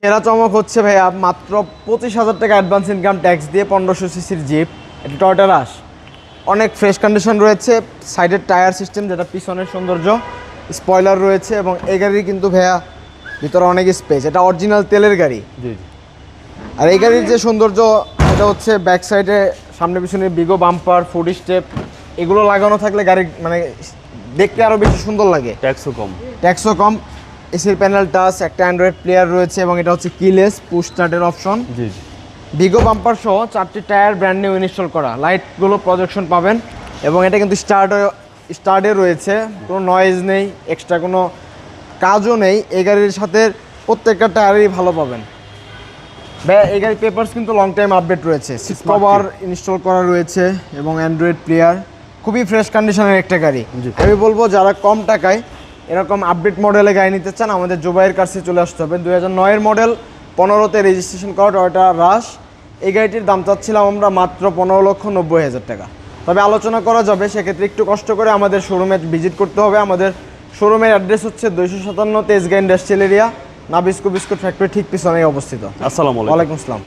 এরা চমক হচ্ছে ভাইয়া মাত্র 25,000 টাকা অ্যাডভান্স ইনকাম ট্যাক্স দিয়ে 1500 সিসির জিপ, এটা টয়োটা রাশ। অনেক ফ্রেশ কন্ডিশন রয়েছে, সাইডের টায়ার সিস্টেম যেটা পিছনের সৌন্দর্য, স্পয়লার রয়েছে এবং এই গাড়ির কিন্তু ভাইয়া ভিতরে অনেক স্পেস, এটা অরিজিনাল তেলের গাড়ি। জি। আর এই গাড়ির যে সৌন্দর্য এটা হচ্ছে ব্যাক সাইডে সামনে পিছনে বিগো বাম্পার, ফুড স্টেপ এগুলো লাগানো থাকলে গাড়ি মানে দেখতে আরও বেশি সুন্দর লাগে। ট্যাক্সও কম, এসির প্যানেল টাচ, একটা অ্যান্ড্রয়েড প্লেয়ার রয়েছে এবং এটা হচ্ছে কিলেস পুশ স্টার্টের অপশন। জি। বিগো বাম্পার সহ 4টি টায়ার ব্র্যান্ড নিউ ইনস্টল করা, লাইটগুলো প্রজেকশন পাবেন এবং এটা কিন্তু স্টার্টে রয়েছে, কোনো নয়েজ নেই, এক্সট্রা কোনো কাজও নেই। এই গাড়ির সাথে প্রত্যেকটা টায়ারই ভালো পাবেন। এই গাড়ির পেপারস কিন্তু লং টাইম আপডেট রয়েছে, সিট কভার ইনস্টল করা রয়েছে এবং অ্যান্ড্রয়েড প্লেয়ার, খুবই ফ্রেশ কন্ডিশনের একটা গাড়ি। আমি বলবো যারা কম টাকায় এরকম আপডেট মডেলে গাড়ি নিতে চান আমাদের জোবাইয়ের কাছে চলে আসতে হবে। 2009-এর মডেল, 15তে রেজিস্ট্রেশন করা টয়োটা রাশ। এই গাড়িটির দাম চাচ্ছিলাম আমরা মাত্র 15,90,000 টাকা, তবে আলোচনা করা যাবে, সেক্ষেত্রে একটু কষ্ট করে আমাদের শোরুমে ভিজিট করতে হবে। আমাদের শোরুমের অ্যাড্রেস হচ্ছে 257 Tejgaon industrial area, Nabisco biscuit factory ঠিক পিছনেই অবস্থিত। আসসালামু আলাইকুম। ওয়ালাইকুম আসসালাম।